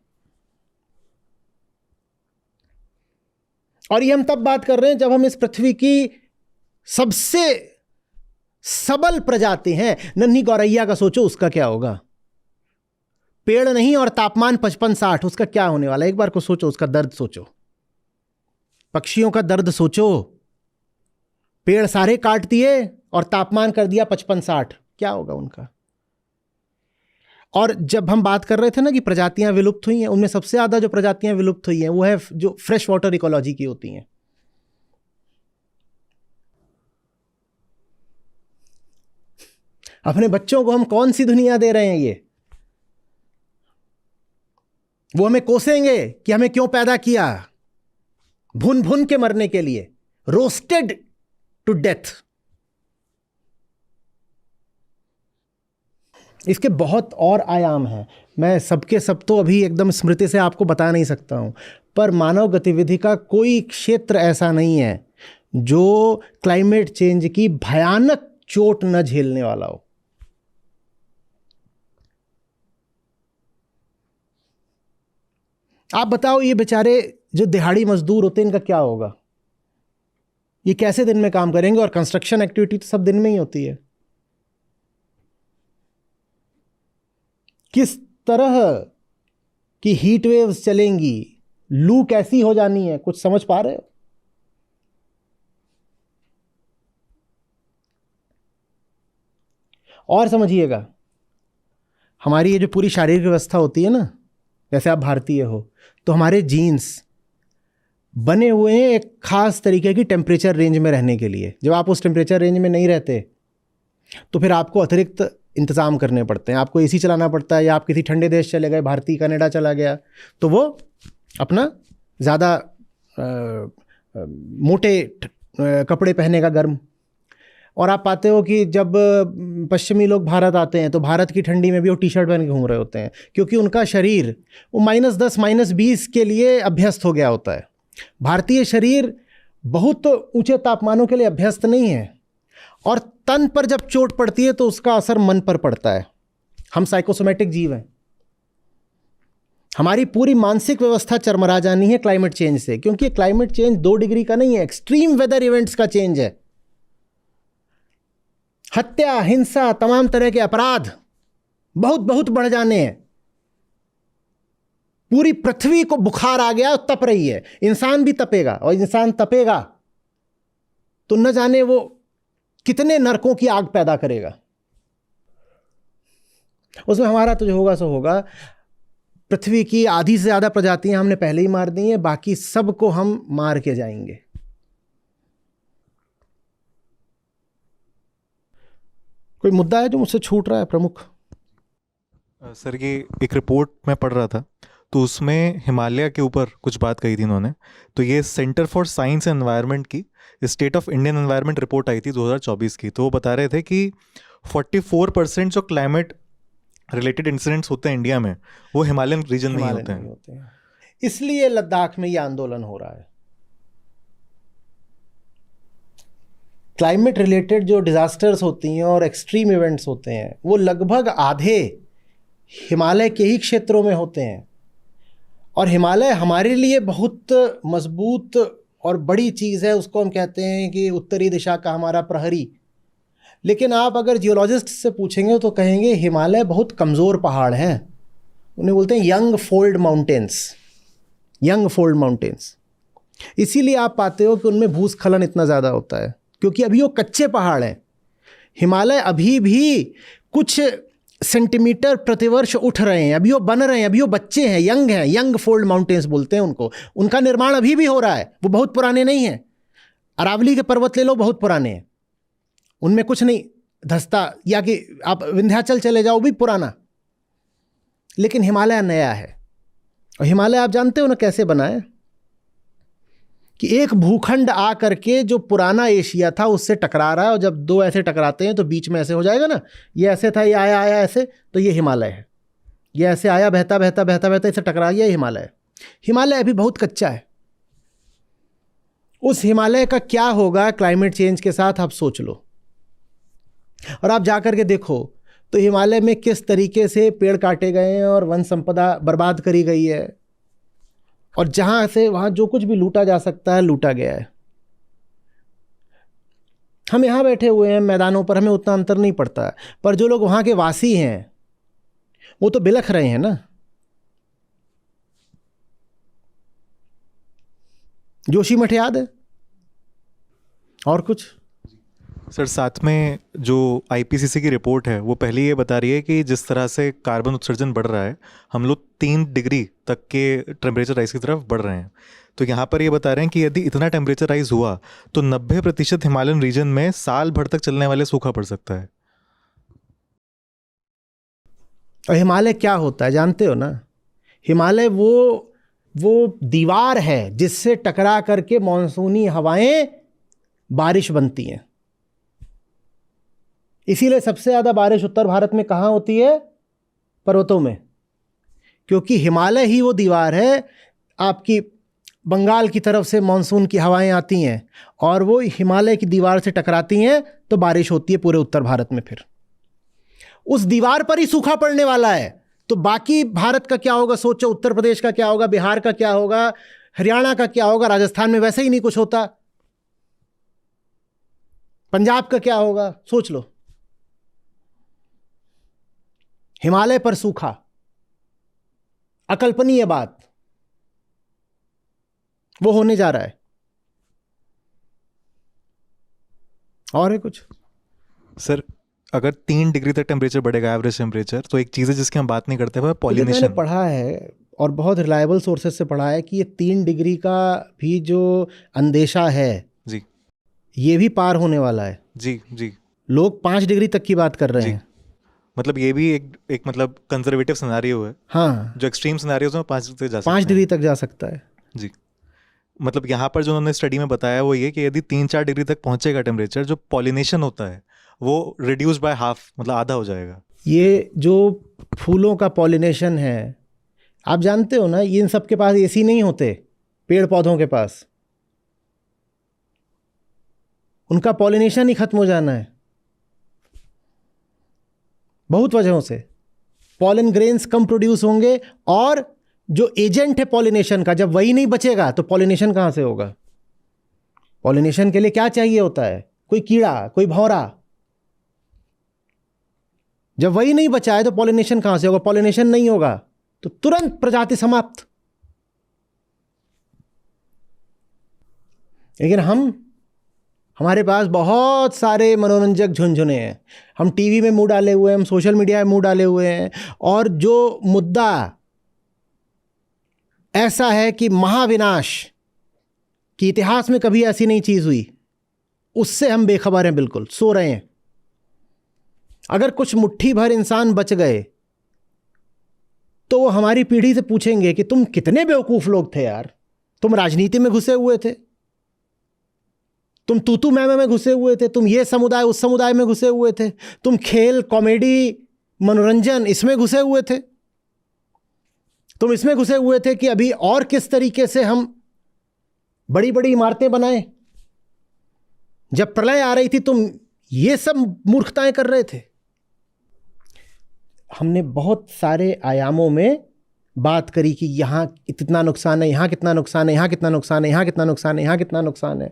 और ये हम तब बात कर रहे हैं जब हम इस पृथ्वी की सबसे सबल प्रजाति हैं। नन्ही गौरैया का सोचो, उसका क्या होगा? पेड़ नहीं और तापमान 55-60, उसका क्या होने वाला है? एक बार को सोचो, उसका दर्द सोचो। पक्षियों का दर्द सोचो। पेड़ सारे काट दिए और तापमान कर दिया 55-60, क्या होगा उनका? और जब हम बात कर रहे थे ना कि प्रजातियां विलुप्त हुई हैं, उनमें सबसे ज्यादा जो प्रजातियां विलुप्त हुई हैं वो है जो फ्रेश वाटर इकोलॉजी की होती हैं। अपने बच्चों को हम कौन सी दुनिया दे रहे हैं? ये वो हमें कोसेंगे कि हमें क्यों पैदा किया, भुन भुन के मरने के लिए, रोस्टेड टू डेथ। इसके बहुत और आयाम हैं, मैं सबके सब तो अभी एकदम स्मृति से आपको बता नहीं सकता हूं, पर मानव गतिविधि का कोई क्षेत्र ऐसा नहीं है जो क्लाइमेट चेंज की भयानक चोट न झेलने वाला हो। आप बताओ ये बेचारे जो दिहाड़ी मजदूर होते हैं इनका क्या होगा? ये कैसे दिन में काम करेंगे? और कंस्ट्रक्शन एक्टिविटी तो सब दिन में ही होती है। किस तरह की हीट वेव्स चलेंगी, लू कैसी हो जानी है, कुछ समझ पा रहे हो? और समझिएगा, हमारी ये जो पूरी शारीरिक व्यवस्था होती है ना, जैसे आप भारतीय हो तो हमारे जीन्स बने हुए हैं एक खास तरीके की टेम्परेचर रेंज में रहने के लिए। जब आप उस टेम्परेचर रेंज में नहीं रहते तो फिर आपको अतिरिक्त इंतज़ाम करने पड़ते हैं। आपको एसी चलाना पड़ता है, या आप किसी ठंडे देश चले गए, भारतीय कनाडा चला गया, तो वो अपना ज़्यादा मोटे कपड़े पहनेगा गर्म। और आप पाते हो कि जब पश्चिमी लोग भारत आते हैं तो भारत की ठंडी में भी वो टी शर्ट पहन के घूम रहे होते हैं, क्योंकि उनका शरीर वो -10 -20 के लिए अभ्यस्त हो गया होता है। भारतीय शरीर बहुत ऊंचे तापमानों के लिए अभ्यस्त नहीं है, और तन पर जब चोट पड़ती है तो उसका असर मन पर पड़ता है। हम साइकोसोमेटिक जीव हैं। हमारी पूरी मानसिक व्यवस्था चरमरा जानी है क्लाइमेट चेंज से, क्योंकि क्लाइमेट चेंज 2 डिग्री का नहीं है, एक्सट्रीम वेदर इवेंट्स का चेंज है। हत्या, हिंसा, तमाम तरह के अपराध बहुत बहुत बढ़ जाने हैं। पूरी पृथ्वी को बुखार आ गया और तप रही है। इंसान भी तपेगा, और इंसान तपेगा तो न जाने वो कितने नरकों की आग पैदा करेगा। उसमें हमारा तो जो होगा सो होगा। पृथ्वी की आधी से ज़्यादा प्रजातियां हमने पहले ही मार दी हैं, बाकी सबको हम मार के जाएंगे। कोई मुद्दा है जो मुझसे छूट रहा है प्रमुख? सर, ये एक रिपोर्ट मैं पढ़ रहा था, तो उसमें हिमालय के ऊपर कुछ बात कही थी इन्होंने। तो ये Centre for Science and Environment की State of Indian Environment Report आई थी 2024 की। तो वो बता रहे थे कि 44% जो क्लाइमेट रिलेटेड इंसिडेंट्स होते हैं इंडिया में, वो हिमालयन रीजन में ही होते हैं। इसलिए लद्दाख में ये आंदोलन हो रहा है। क्लाइमेट रिलेटेड जो डिजास्टर्स होती हैं और एक्सट्रीम इवेंट्स होते हैं, वो लगभग आधे हिमालय के ही क्षेत्रों में होते हैं। और हिमालय हमारे लिए बहुत मजबूत और बड़ी चीज़ है। उसको हम कहते हैं कि उत्तरी दिशा का हमारा प्रहरी। लेकिन आप अगर जियोलॉजिस्ट से पूछेंगे तो कहेंगे हिमालय बहुत कमज़ोर पहाड़ हैं। उन्हें बोलते हैं young fold mountains, young fold mountains. इसीलिए आप पाते हो कि उनमें भूस्खलन इतना ज़्यादा होता है, क्योंकि अभी वो कच्चे पहाड़ हैं। हिमालय अभी भी कुछ सेंटीमीटर प्रतिवर्ष उठ रहे हैं, अभी वो बन रहे हैं, अभी वो बच्चे हैं, यंग हैं, यंग फोल्ड माउंटेन्स बोलते हैं उनको। उनका निर्माण अभी भी हो रहा है, वो बहुत पुराने नहीं हैं। अरावली के पर्वत ले लो, बहुत पुराने हैं, उनमें कुछ नहीं धंसता। या कि आप विंध्याचल चले जाओ, भी पुराना। लेकिन हिमालय नया है। और हिमालय आप जानते हो ना कैसे बना है, कि एक भूखंड आ करके जो पुराना एशिया था उससे टकरा रहा है, और जब दो ऐसे टकराते हैं तो बीच में ऐसे हो जाएगा ना, ये ऐसे था, ये आया आया ऐसे, तो ये हिमालय है। ये ऐसे आया, बहता बहता बहता बहता इसे टकरा गया, हिमालय है। हिमालय अभी बहुत कच्चा है। उस हिमालय का क्या होगा क्लाइमेट चेंज के साथ, आप सोच लो। और आप जा करके देखो तो हिमालय में किस तरीके से पेड़ काटे गए हैं और वन संपदा बर्बाद करी गई है, और जहां से वहां जो कुछ भी लूटा जा सकता है लूटा गया है। हम यहां बैठे हुए हैं मैदानों पर, हमें उतना अंतर नहीं पड़ता है, पर जो लोग वहां के वासी हैं वो तो बिलख रहे हैं ना। जोशीमठ याद है? और कुछ? सर, साथ में जो आईपीसीसी की रिपोर्ट है वो पहले ये बता रही है कि जिस तरह से कार्बन उत्सर्जन बढ़ रहा है, हम लोग 3 डिग्री तक के टेम्परेचर राइज की तरफ बढ़ रहे हैं। तो यहाँ पर ये बता रहे हैं कि यदि इतना टेम्परेचर राइज हुआ तो 90% हिमालयन रीजन में साल भर तक चलने वाले सूखा पड़ सकता है। और हिमालय क्या होता है जानते हो ना? हिमालय वो दीवार है जिससे टकरा करके मॉनसूनी हवाएं बारिश बनती हैं। इसीलिए सबसे ज़्यादा बारिश उत्तर भारत में कहाँ होती है? पर्वतों में, क्योंकि हिमालय ही वो दीवार है। आपकी बंगाल की तरफ से मॉनसून की हवाएं आती हैं और वो हिमालय की दीवार से टकराती हैं तो बारिश होती है पूरे उत्तर भारत में। फिर उस दीवार पर ही सूखा पड़ने वाला है, तो बाकी भारत का क्या होगा सोचो, उत्तर प्रदेश का क्या होगा, बिहार का क्या होगा, हरियाणा का क्या होगा, राजस्थान में वैसे ही नहीं कुछ होता, पंजाब का क्या होगा सोच लो। हिमालय पर सूखा, अकल्पनीय बात, वो होने जा रहा है। और है कुछ? सर अगर 3 डिग्री तक टेम्परेचर बढ़ेगा एवरेज टेम्परेचर, तो एक चीज़ है जिसकी हम बात नहीं करते वो मैंने पॉलिनेशन। पढ़ा है और बहुत रिलायबल सोर्सेज से पढ़ा है कि ये 3 डिग्री का भी जो अंदेशा है जी ये भी पार होने वाला है। जी जी लोग 5 डिग्री तक की बात कर रहे जी। हैं। मतलब ये भी एक मतलब कंजर्वेटिव सिनेरियो है, हाँ, जो एक्सट्रीम सिनेरियोज में 5 डिग्री तक जा सकते 5 हैं। डिग्री तक जा सकता है। जी। मतलब यहाँ पर जो उन्होंने स्टडी में बताया वो ये कि यदि 3-4 डिग्री तक पहुंचेगा टेम्परेचर, जो पॉलिनेशन होता है वो रिड्यूस बाय हाफ, मतलब आधा हो जाएगा। ये जो फूलों का पॉलिनेशन है, आप जानते हो ना, इन सब के पास एसी नहीं होते, पेड़ पौधों के पास उनका पॉलिनेशन ही खत्म हो जाना है बहुत वजहों से। पॉलन ग्रेन्स कम प्रोड्यूस होंगे और जो एजेंट है पॉलिनेशन का, जब वही नहीं बचेगा तो पॉलिनेशन कहां से होगा? पॉलिनेशन के लिए क्या चाहिए होता है? कोई कीड़ा, कोई भौरा। जब वही नहीं बचा है तो पॉलिनेशन कहां से होगा? पॉलिनेशन नहीं होगा तो तुरंत प्रजाति समाप्त। लेकिन हमारे पास बहुत सारे मनोरंजक झुंझुने हैं, हम टीवी में मुंह डाले हुए हैं, हम सोशल मीडिया में मुंह डाले हुए हैं, और जो मुद्दा ऐसा है कि महाविनाश कि इतिहास में कभी ऐसी नहीं चीज हुई, उससे हम बेखबर हैं, बिल्कुल सो रहे हैं। अगर कुछ मुट्ठी भर इंसान बच गए तो वो हमारी पीढ़ी से पूछेंगे कि तुम कितने बेवकूफ लोग थे यार, तुम राजनीति में घुसे हुए थे, तुम तूतू मैमे में घुसे हुए थे, तुम ये समुदाय उस समुदाय में घुसे हुए थे, तुम खेल कॉमेडी मनोरंजन इसमें घुसे हुए थे, तुम इसमें घुसे हुए थे कि अभी और किस तरीके से हम बड़ी बड़ी इमारतें बनाएं। जब प्रलय आ रही थी तुम ये सब मूर्खताएं कर रहे थे। हमने बहुत सारे आयामों में बात करी कि यहां इतना नुकसान है, यहां कितना नुकसान है, यहां कितना नुकसान है, यहां कितना नुकसान है, यहां कितना नुकसान है।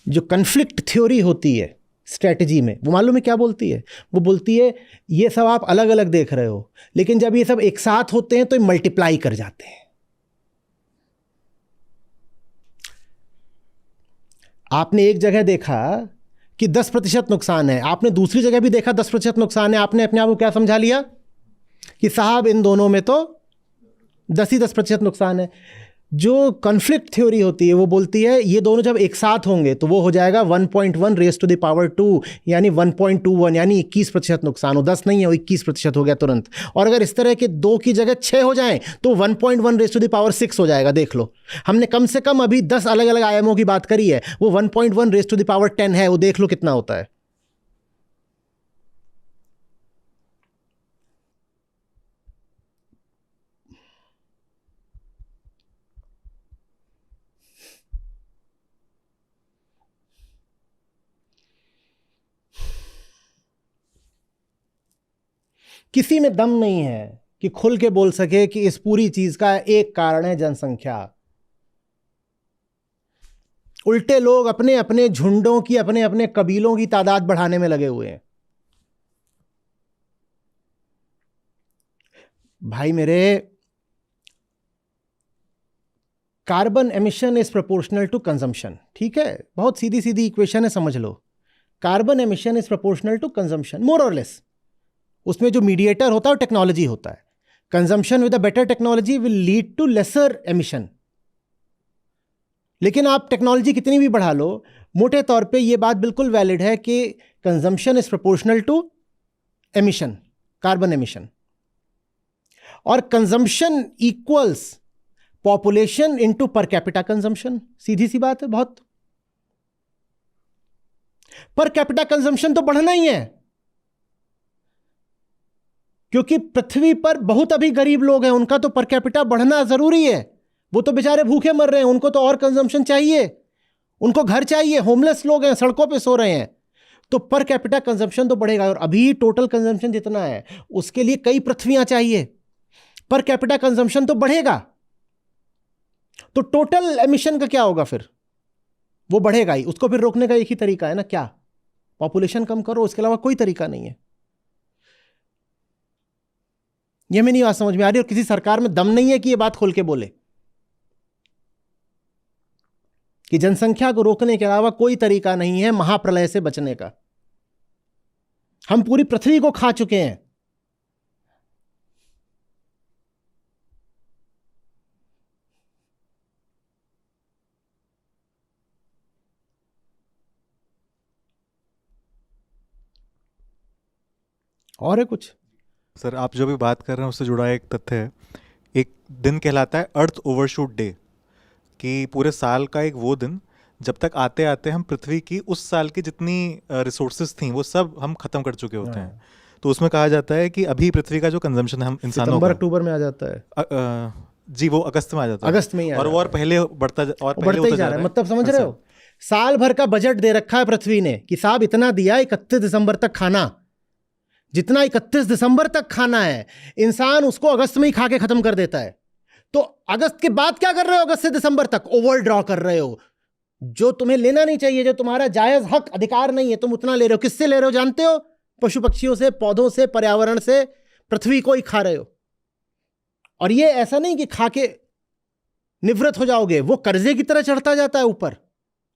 जो कन्फ्लिक्ट थ्योरी होती है स्ट्रेटजी में, वो मालूम है क्या बोलती है? वो बोलती है ये सब आप अलग अलग देख रहे हो, लेकिन जब ये सब एक साथ होते हैं तो ये मल्टीप्लाई कर जाते हैं। आपने एक जगह देखा कि 10% नुकसान है, आपने दूसरी जगह भी देखा 10% नुकसान है, आपने अपने आप को क्या समझा लिया कि साहब इन दोनों में तो 10% नुकसान है। जो कॉन्फ्लिक्ट थ्योरी होती है वो बोलती है ये दोनों जब एक साथ होंगे तो वो हो जाएगा 1.1 रेज़ टू द पावर 2, यानी 1.21, यानी 21% नुकसान हो। 10 नहीं है, वो 21% हो गया तुरंत। और अगर इस तरह के 2 की जगह 6 हो जाएं तो 1.1 रेज़ टू द पावर 6 हो जाएगा। देख लो, हमने कम से कम अभी 10 अलग अलग आयामों की बात करी है, वो 1.1 रेज़ टू द पावर 10 है, वो देख लो कितना होता है। किसी में दम नहीं है कि खुल के बोल सके कि इस पूरी चीज का एक कारण है जनसंख्या। उल्टे लोग अपने अपने झुंडों की, अपने अपने कबीलों की तादाद बढ़ाने में लगे हुए हैं। भाई मेरे, carbon emission is proportional to consumption. ठीक है, बहुत सीधी सीधी इक्वेशन है, समझ लो। Carbon emission is proportional to consumption, more और लेस। उसमें जो मीडिएटर होता है वो टेक्नोलॉजी होता है। Consumption with a better technology will lead to lesser emission. लेकिन आप टेक्नोलॉजी कितनी भी बढ़ा लो, मोटे तौर पे ये बात बिल्कुल वैलिड है कि consumption is proportional to emission, carbon emission. और consumption equals population into per capita consumption. सीधी सी बात है बहुत। पर कैपिटा कंजम्पशन तो बढ़ना ही है, क्योंकि पृथ्वी पर बहुत अभी गरीब लोग हैं, उनका तो पर कैपिटा बढ़ना जरूरी है। वो तो बेचारे भूखे मर रहे हैं, उनको तो और कंजम्पशन चाहिए, उनको घर चाहिए। होमलेस लोग हैं, सड़कों पे सो रहे हैं। तो पर कैपिटा कंजम्पशन तो बढ़ेगा, और अभी टोटल कंजम्पशन जितना है उसके लिए कई पृथ्वियां चाहिए, पर कैपिटा कंजम्पशन तो बढ़ेगा, तो टोटल एमिशन का क्या होगा फिर? वो बढ़ेगा ही। उसको फिर रोकने का एक ही तरीका है ना, क्या? पॉपुलेशन कम करो, उसके अलावा कोई तरीका नहीं है। ये में नहीं बात समझ में आ रही, और किसी सरकार में दम नहीं है कि ये बात खोल के बोले कि जनसंख्या को रोकने के अलावा कोई तरीका नहीं है महाप्रलय से बचने का। हम पूरी पृथ्वी को खा चुके हैं। और है कुछ? सर आप जो भी बात कर रहे हैं उससे जुड़ा एक तथ्य है। एक दिन कहलाता है अर्थ ओवरशूट डे, कि पूरे साल का एक वो दिन जब तक आते आते हम पृथ्वी की उस साल की जितनी रिसोर्सेज थी वो सब हम खत्म कर चुके होते हैं। तो उसमें कहा जाता है कि अभी पृथ्वी का जो कंजम्पशन है हम इंसानों सितंबर का, अक्टूबर में आ जाता है। जी वो अगस्त में आ जाता है। अगस्त में ही और वो और पहले बढ़ता और पहले बढ़ता ही होता जा रहा है। मतलब समझ हर रहे साल। हो, साल भर का बजट दे रखा है पृथ्वी ने कि साहब इतना दिया 31 दिसंबर तक खाना, जितना 31 दिसंबर तक खाना है इंसान उसको अगस्त में ही खा के खत्म कर देता है। तो अगस्त के बाद क्या कर रहे हो? अगस्त से दिसंबर तक ओवर ड्रॉ कर रहे हो, जो तुम्हें लेना नहीं चाहिए, जो तुम्हारा जायज हक अधिकार नहीं है, तुम उतना ले रहे हो। किससे ले रहे हो जानते हो? पशु पक्षियों से, पौधों से, पर्यावरण से, पृथ्वी को ही खा रहे हो। और ये ऐसा नहीं कि खा के निवृत्त हो जाओगे, वो कर्जे की तरह चढ़ता जाता है ऊपर।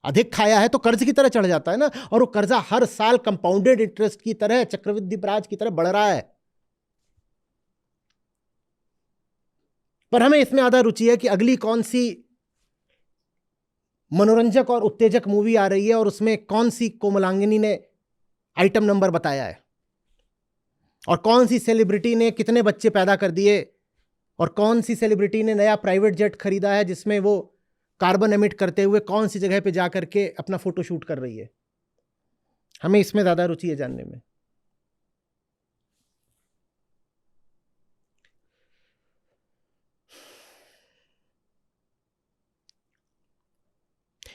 अधिक खाया है तो कर्ज की तरह चढ़ जाता है ना, और वो कर्जा हर साल कंपाउंडेड इंटरेस्ट की तरह, चक्रवृद्धि ब्याज की तरह बढ़ रहा है। पर हमें इसमें ज्यादा रुचि है कि अगली कौन सी मनोरंजक और उत्तेजक मूवी आ रही है और उसमें कौन सी कोमलांगिनी ने आइटम नंबर बताया है, और कौन सी सेलिब्रिटी ने कितने बच्चे पैदा कर दिए, और कौन सी सेलिब्रिटी ने नया प्राइवेट जेट खरीदा है जिसमें वो कार्बन एमिट करते हुए कौन सी जगह पे जा करके अपना फोटो शूट कर रही है। हमें इसमें ज्यादा रुचि है जानने में।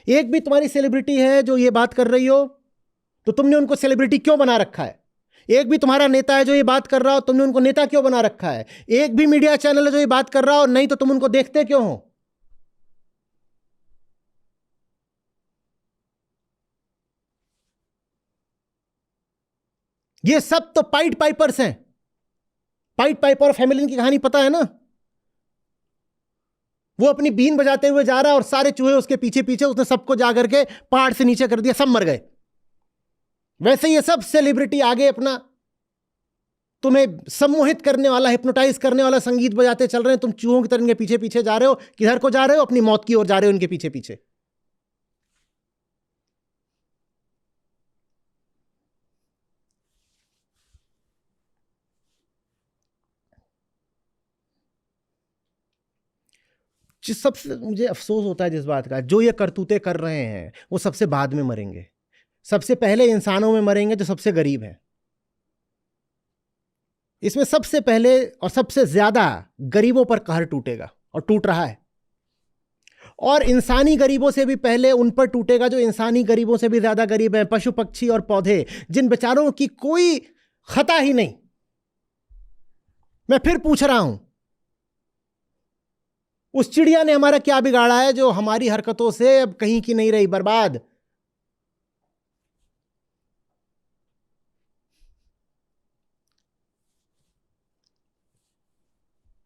एक भी तुम्हारी सेलिब्रिटी है जो ये बात कर रही हो, तो तुमने उनको सेलिब्रिटी क्यों बना रखा है? एक भी तुम्हारा नेता है जो ये बात कर रहा हो, तुमने उनको नेता क्यों बना रखा है? एक भी मीडिया चैनल है जो ये बात कर रहा हो, नहीं तो तुम उनको देखते क्यों हो? ये सब तो पाइट पाइपर्स हैं। पाइट पाइपर और फैमिली की कहानी पता है ना? वो अपनी बीन बजाते हुए जा रहा है और सारे चूहे उसके पीछे पीछे, उसने सबको जाकर के पहाड़ से नीचे कर दिया, सब मर गए। वैसे ये सब सेलिब्रिटी आगे अपना तुम्हें सम्मोहित करने वाला, हिप्नोटाइज करने वाला संगीत बजाते चल रहे हैं। तुम चूहों की तरह इनके पीछे पीछे जा रहे हो। किधर को जा रहे हो? अपनी मौत की ओर जा रहे हो इनके पीछे पीछे। जिस सबसे मुझे अफसोस होता है जिस बात का, जो ये करतूते कर रहे हैं वो सबसे बाद में मरेंगे। सबसे पहले इंसानों में मरेंगे जो सबसे गरीब हैं। इसमें सबसे पहले और सबसे ज्यादा गरीबों पर कहर टूटेगा, और टूट रहा है। और इंसानी गरीबों से भी पहले उन पर टूटेगा जो इंसानी गरीबों से भी ज्यादा गरीब हैं, पशु पक्षी और पौधे, जिन बेचारों की कोई खता ही नहीं। मैं फिर पूछ रहा हूं, उस चिड़िया ने हमारा क्या बिगाड़ा है जो हमारी हरकतों से अब कहीं की नहीं रही, बर्बाद?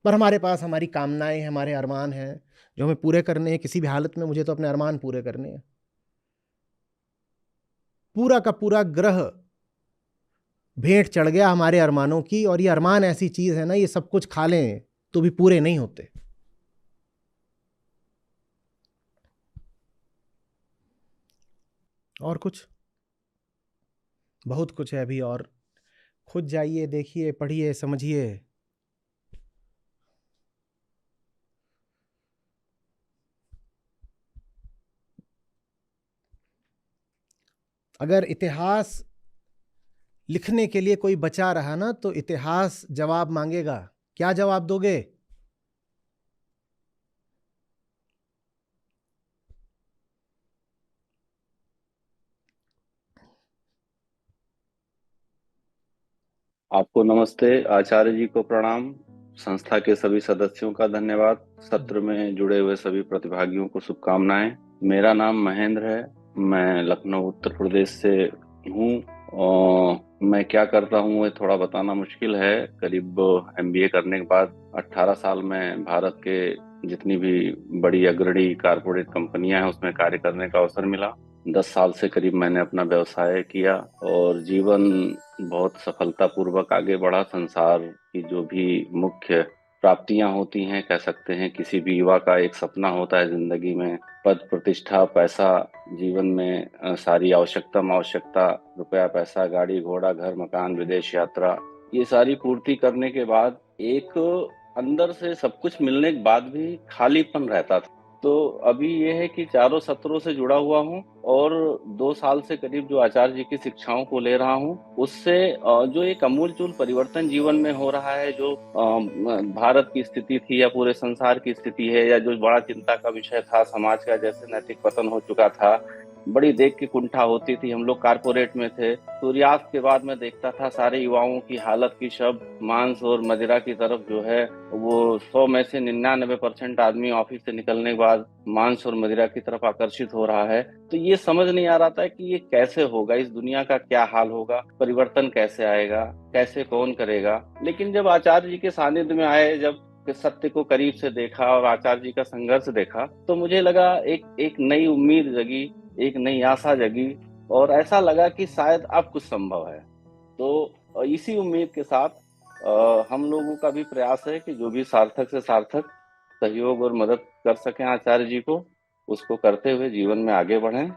पर हमारे पास हमारी कामनाएं हैं, हमारे अरमान हैं जो हमें पूरे करने हैं। किसी भी हालत में मुझे तो अपने अरमान पूरे करने हैं। पूरा का पूरा ग्रह भेंट चढ़ गया हमारे अरमानों की, और ये अरमान ऐसी चीज है ना, ये सब कुछ खा लें तो भी पूरे नहीं होते। और कुछ? बहुत कुछ है अभी, और खुद जाइए, देखिए, पढ़िए, समझिए। अगर इतिहास लिखने के लिए कोई बचा रहा ना, तो इतिहास जवाब मांगेगा। क्या जवाब दोगे? आपको नमस्ते, आचार्य जी को प्रणाम, संस्था के सभी सदस्यों का धन्यवाद, सत्र में जुड़े हुए सभी प्रतिभागियों को शुभकामनाएं। मेरा नाम महेंद्र है, मैं लखनऊ उत्तर प्रदेश से हूँ और मैं क्या करता हूँ ये थोड़ा बताना मुश्किल है। करीब एमबीए करने के बाद 18 साल में भारत के जितनी भी बड़ी अग्रणी कारपोरेट कंपनियां हैं उसमें कार्य करने का अवसर मिला। 10 साल से करीब मैंने अपना व्यवसाय किया और जीवन बहुत सफलतापूर्वक आगे बढ़ा। संसार की जो भी मुख्य प्राप्तियां होती हैं, कह सकते हैं किसी भी युवा का एक सपना होता है जिंदगी में, पद प्रतिष्ठा पैसा, जीवन में सारी आवश्यकता, रुपया पैसा, गाड़ी घोड़ा, घर मकान, विदेश यात्रा, ये सारी पूर्ति करने के बाद एक अंदर से सब कुछ मिलने के बाद भी खालीपन रहता था। तो अभी ये है कि चारों सत्रों से जुड़ा हुआ हूँ और 2 साल से करीब जो आचार्य जी की शिक्षाओं को ले रहा हूँ, उससे जो एक अमूलचूल परिवर्तन जीवन में हो रहा है, जो भारत की स्थिति थी या पूरे संसार की स्थिति है, या जो बड़ा चिंता का विषय था समाज का, जैसे नैतिक पतन हो चुका था, बड़ी देख की कुंठा होती थी। हम लोग कारपोरेट में थे, सूर्यास्त के बाद मैं देखता था सारे युवाओं की हालत की शब मांस और मदिरा की तरफ जो है, वो 100 में से 99% आदमी ऑफिस से निकलने के बाद मांस और मदिरा की तरफ आकर्षित हो रहा है। तो ये समझ नहीं आ रहा था कि ये कैसे होगा, इस दुनिया का क्या हाल होगा, परिवर्तन कैसे आएगा, कैसे कौन करेगा। लेकिन जब आचार्य जी के सानिध्य में आए, जब सत्य को करीब से देखा और आचार्य जी का संघर्ष देखा, तो मुझे लगा एक नई उम्मीद जगी, एक नई आशा जगी और ऐसा लगा कि शायद अब कुछ संभव है। तो इसी उम्मीद के साथ हम लोगों का भी प्रयास है कि जो भी सार्थक से सार्थक सहयोग और मदद कर सकें आचार्य जी को, उसको करते हुए जीवन में आगे बढ़ें।